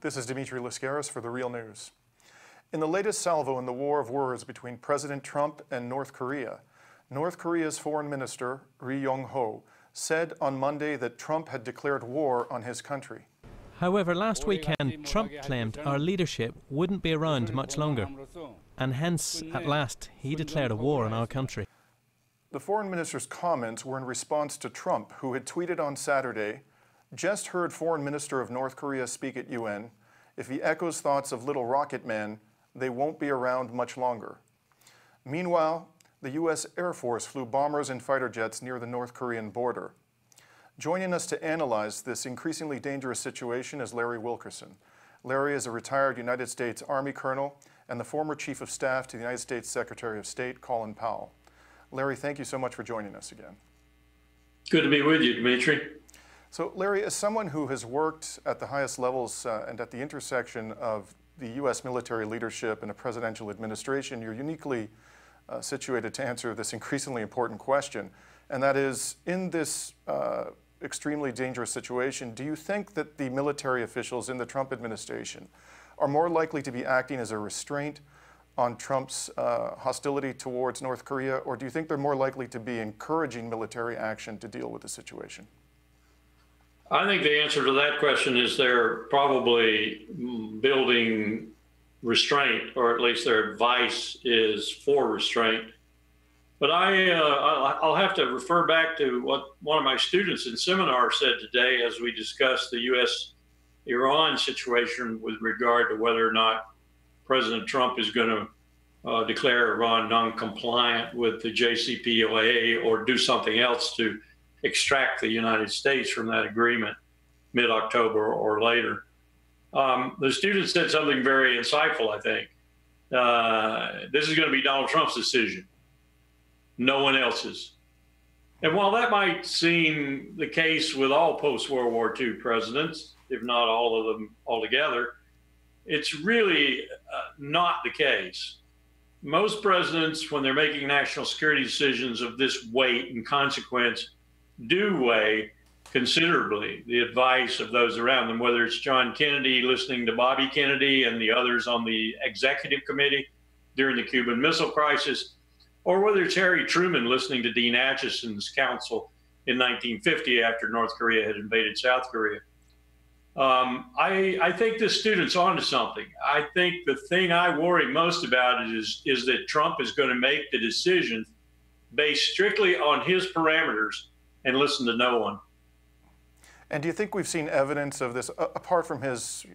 This is Dimitri Lascaris for The Real News. In the latest salvo in the war of words between President Trump and North Korea's foreign minister, Yong-ho, said on Monday that Trump had declared war on his country. However, last weekend, Trump claimed our leadership wouldn't be around much longer, and hence, at last, he declared a war on our country. The foreign minister's comments were in response to Trump, who had tweeted on Saturday, "Just heard Foreign Minister of North Korea speak at UN. If he echoes thoughts of Little Rocket Man, they won't be around much longer." Meanwhile, the U.S. Air Force flew bombers and fighter jets near the North Korean border. Joining us to analyze this increasingly dangerous situation is Larry Wilkerson. Larry is a retired United States Army colonel and the former Chief of Staff to the United States Secretary of State, Colin Powell. Larry, thank you so much for joining us again. Good to be with you, Dimitri. So, Larry, as someone who has worked at the highest levels and at the intersection of the U.S. military leadership and a presidential administration, you're uniquely situated to answer this increasingly important question. And that is, in this extremely dangerous situation, do you think that the military officials in the Trump administration are more likely to be acting as a restraint on Trump's hostility towards North Korea, or do you think they're more likely to be encouraging military action to deal with the situation? I think the answer to that question is they're probably building restraint, or at least their advice is for restraint. But I'll have to refer back to what one of my students in seminar said today as we discussed the U.S.-Iran situation with regard to whether or not President Trump is going to declare Iran non-compliant with the JCPOA or do something else to extract the United States from that agreement mid-October or later. The student said something very insightful, I think. This is going to be Donald Trump's decision, no one else's. And while that might seem the case with all post-World War II presidents, if not all of them altogether, it's really not the case. Most presidents, when they're making national security decisions of this weight and consequence, do weigh considerably the advice of those around them, whether it's John Kennedy listening to Bobby Kennedy and the others on the executive committee during the Cuban Missile Crisis, or whether it's Harry Truman listening to Dean Acheson's counsel in 1950 after North Korea had invaded South Korea. I think this student's onto something. I think the thing I worry most about is that Trump is going to make the decisions based strictly on his parameters and listen to no one. And do you think we've seen evidence of this, apart from his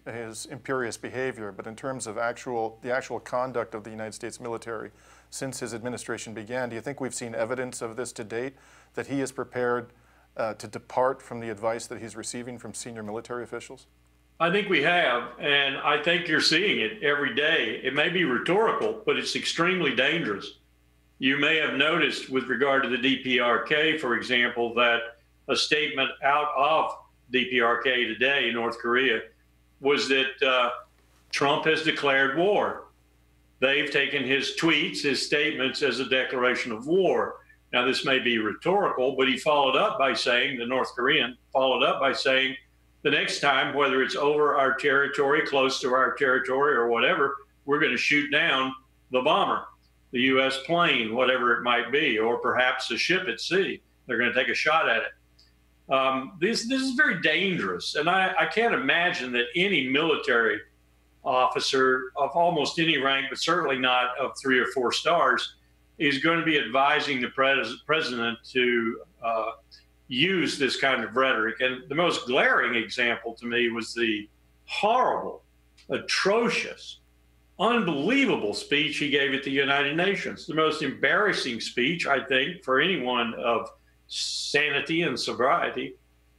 imperious behavior, but in terms of the actual conduct of the United States military since his administration began? Do you think we've seen evidence of this to date, that he is prepared to depart from the advice that he's receiving from senior military officials? I think we have, and I think you're seeing it every day. It may be rhetorical, but it's extremely dangerous. You may have noticed with regard to the DPRK, for example, that a statement out of DPRK today in North Korea was that Trump has declared war. They've taken his tweets, his statements, as a declaration of war. Now, this may be rhetorical, but he followed up by saying, the North Korean followed up by saying, the next time, whether it's over our territory, close to our territory, or whatever, we're going to shoot down the bomber, the U.S. plane, whatever it might be, or perhaps a ship at sea. They're going to take a shot at it. This is very dangerous, and I can't imagine that any military officer of almost any rank, but certainly not of 3 or 4 stars, is going to be advising the president to use this kind of rhetoric. And the most glaring example to me was the horrible, atrocious, unbelievable speech he gave at the United Nations. The most embarrassing speech, I think, for anyone of sanity and sobriety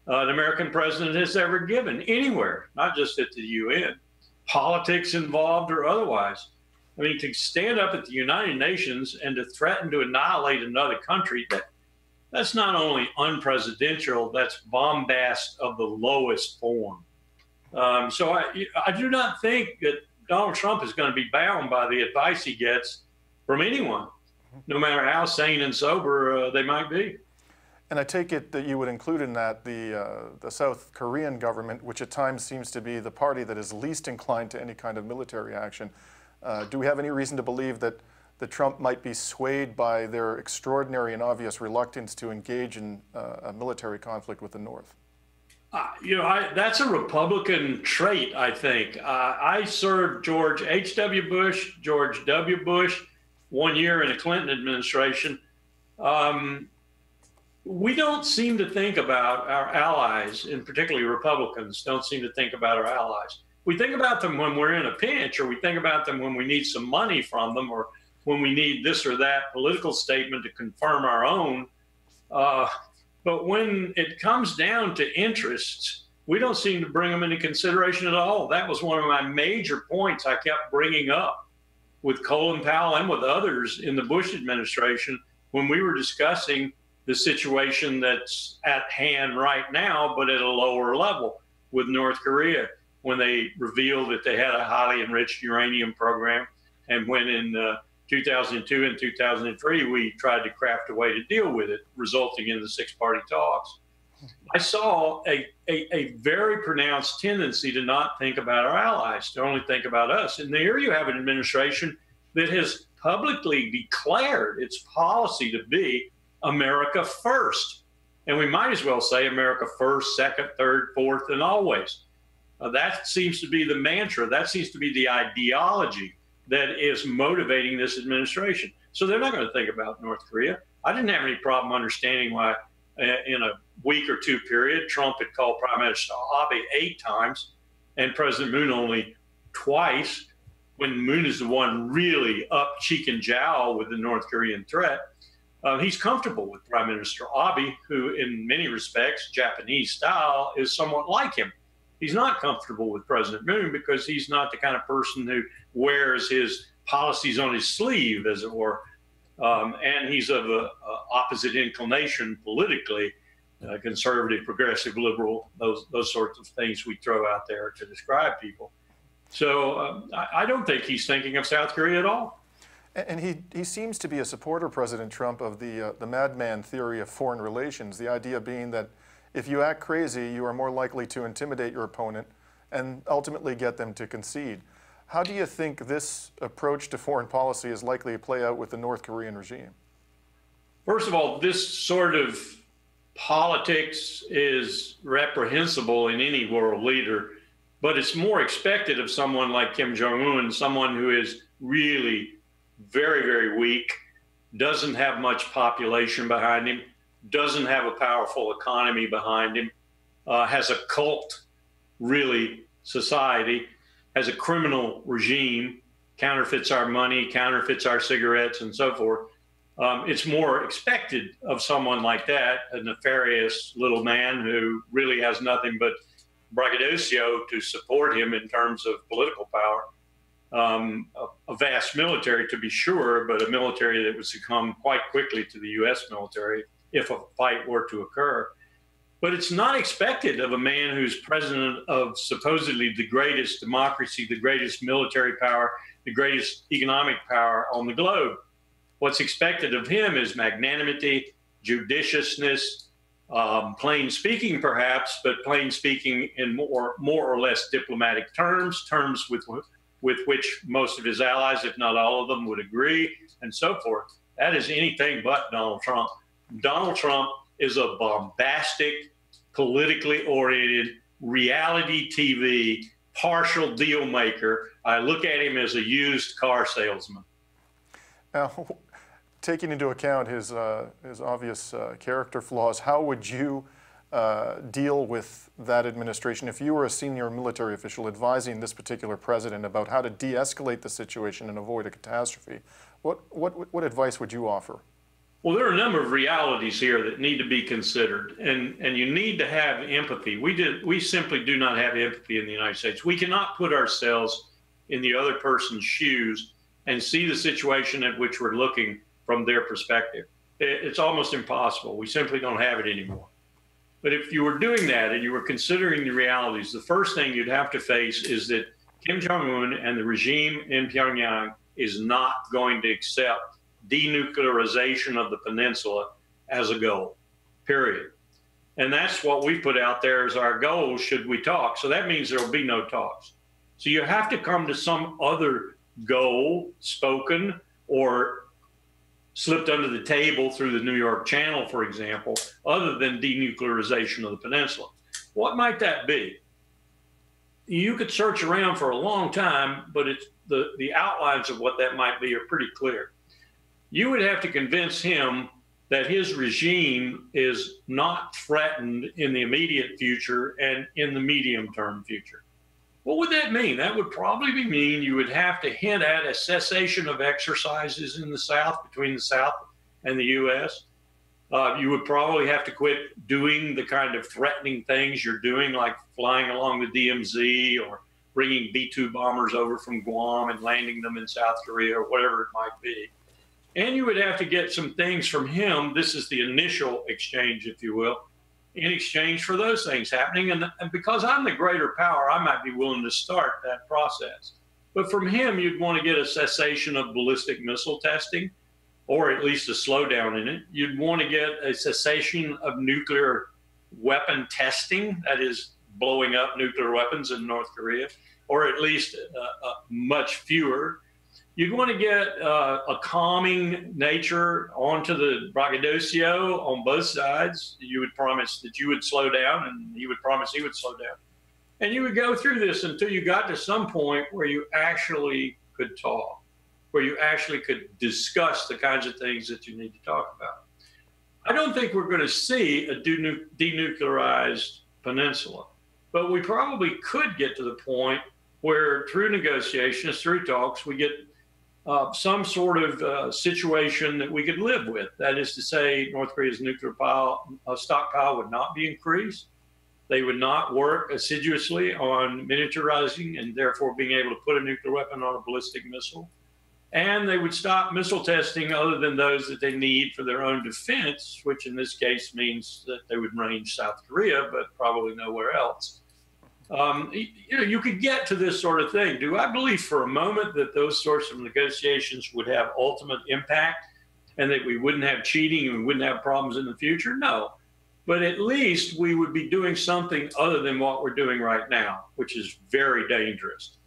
an American president has ever given anywhere, not just at the UN, politics involved or otherwise. I mean, to stand up at the United Nations and to threaten to annihilate another country, that's not only unpresidential, that's bombast of the lowest form. So I do not think that Donald Trump is going to be bound by the advice he gets from anyone, no matter how sane and sober they might be. And I take it that you would include in that the South Korean government, which at times seems to be the party that is least inclined to any kind of military action. Do we have any reason to believe that Trump might be swayed by their extraordinary and obvious reluctance to engage in a military conflict with the North? That's a Republican trait, I think. I served George H.W. Bush, George W. Bush, 1 year in the Clinton administration. We don't seem to think about our allies, and particularly Republicans don't seem to think about our allies. We think about them when we're in a pinch, or we think about them when we need some money from them, or when we need this or that political statement to confirm our own. But when it comes down to interests, we don't seem to bring them into consideration at all. That was one of my major points I kept bringing up with Colin Powell and with others in the Bush administration when we were discussing the situation that's at hand right now, but at a lower level with North Korea, when they revealed that they had a highly enriched uranium program, and when in 2002 and 2003, we tried to craft a way to deal with it, resulting in the six-party talks. I saw a very pronounced tendency to not think about our allies, to only think about us. And here you have an administration that has publicly declared its policy to be America first. And we might as well say America first, second, third, fourth, and always. That seems to be the mantra. That seems to be the ideology that is motivating this administration. So they're not going to think about North Korea. I didn't have any problem understanding why in a week or two period, Trump had called Prime Minister Abe 8 times and President Moon only twice, when Moon is the one really up cheek and jowl with the North Korean threat. He's comfortable with Prime Minister Abe, who in many respects, Japanese style, is somewhat like him. He's not comfortable with President Moon because he's not the kind of person who wears his policies on his sleeve, as it were. And he's of an opposite inclination politically, conservative, progressive, liberal, those sorts of things we throw out there to describe people. So I don't think he's thinking of South Korea at all. And he seems to be a supporter, President Trump, of the madman theory of foreign relations, the idea being that if you act crazy, you are more likely to intimidate your opponent and ultimately get them to concede. How do you think this approach to foreign policy is likely to play out with the North Korean regime? First of all, this sort of politics is reprehensible in any world leader, but it's more expected of someone like Kim Jong-un, someone who is really very, very weak, doesn't have much population behind him, doesn't have a powerful economy behind him, has a cult, really, society, has a criminal regime, counterfeits our money, counterfeits our cigarettes, and so forth. It's more expected of someone like that, a nefarious little man who really has nothing but braggadocio to support him in terms of political power. A vast military, to be sure, but a military that would succumb quite quickly to the U.S. military if a fight were to occur. But it's not expected of a man who's president of supposedly the greatest democracy, the greatest military power, the greatest economic power on the globe. What's expected of him is magnanimity, judiciousness, plain speaking perhaps, but plain speaking in more or less diplomatic terms with which most of his allies, if not all of them, would agree, and so forth. That is anything but Donald Trump. Donald Trump is a bombastic, politically oriented, reality TV, partial deal maker. I look at him as a used car salesman. Now, taking into account his obvious character flaws, how would you deal with that administration if you were a senior military official advising this particular president about how to de-escalate the situation and avoid a catastrophe? What advice would you offer? Well, there are a number of realities here that need to be considered, and you need to have empathy. We simply do not have empathy in the United States. We cannot put ourselves in the other person's shoes and see the situation at which we're looking from their perspective. It's almost impossible. We simply don't have it anymore. But if you were doing that and you were considering the realities, the first thing you'd have to face is that Kim Jong-un and the regime in Pyongyang is not going to accept denuclearization of the peninsula as a goal. period. And that's what we put out there as our goal, should we talk. So that means there will be no talks. So you have to come to some other goal, spoken or slipped under the table through the New York Channel, for example, other than denuclearization of the peninsula. What might that be? You could search around for a long time, but it's the outlines of what that might be are pretty clear. You would have to convince him that his regime is not threatened in the immediate future and in the medium-term future. What would that mean? That would probably mean you would have to hint at a cessation of exercises in the South, between the South and the U.S. You would probably have to quit doing the kind of threatening things you're doing, like flying along the DMZ or bringing B-2 bombers over from Guam and landing them in South Korea or whatever it might be. And you would have to get some things from him. This is the initial exchange, if you will, in exchange for those things happening. And because I'm the greater power, I might be willing to start that process. But from him, you'd want to get a cessation of ballistic missile testing, or at least a slowdown in it. You'd want to get a cessation of nuclear weapon testing, that is, blowing up nuclear weapons in North Korea, or at least much fewer. You'd want to get a calming nature onto the braggadocio on both sides. You would promise that you would slow down, and he would promise he would slow down. And you would go through this until you got to some point where you actually could talk, where you actually could discuss the kinds of things that you need to talk about. I don't think we're going to see a denuclearized peninsula, but we probably could get to the point where through negotiations, through talks, we get some sort of situation that we could live with. That is to say, North Korea's nuclear stockpile would not be increased. They would not work assiduously on miniaturizing and therefore being able to put a nuclear weapon on a ballistic missile. And they would stop missile testing other than those that they need for their own defense, which in this case means that they would range South Korea, but probably nowhere else. You could get to this sort of thing. Do I believe for a moment that those sorts of negotiations would have ultimate impact and that we wouldn't have cheating and we wouldn't have problems in the future? No. But at least we would be doing something other than what we're doing right now, which is very dangerous.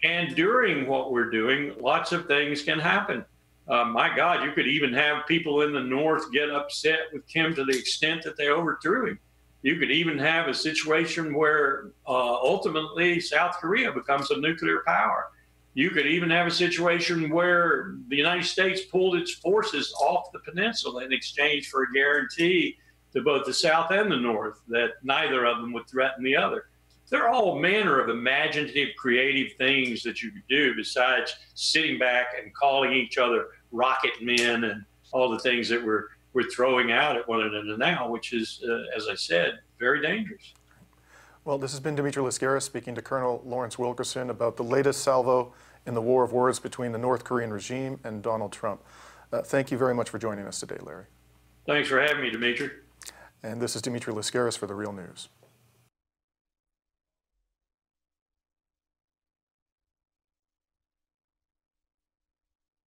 And during what we're doing, lots of things can happen. My God, you could even have people in the North get upset with Kim to the extent that they overthrew him. You could even have a situation where ultimately South Korea becomes a nuclear power. You could even have a situation where the United States pulled its forces off the peninsula in exchange for a guarantee to both the South and the North that neither of them would threaten the other. There are all manner of imaginative, creative things that you could do besides sitting back and calling each other rocket men and all the things that we're throwing out at one another now, which is, as I said, very dangerous. Well, this has been Dimitri Lascaris speaking to Colonel Lawrence Wilkerson about the latest salvo in the war of words between the North Korean regime and Donald Trump. Thank you very much for joining us today, Larry. Thanks for having me, Dimitri. And this is Dimitri Lascaris for The Real News.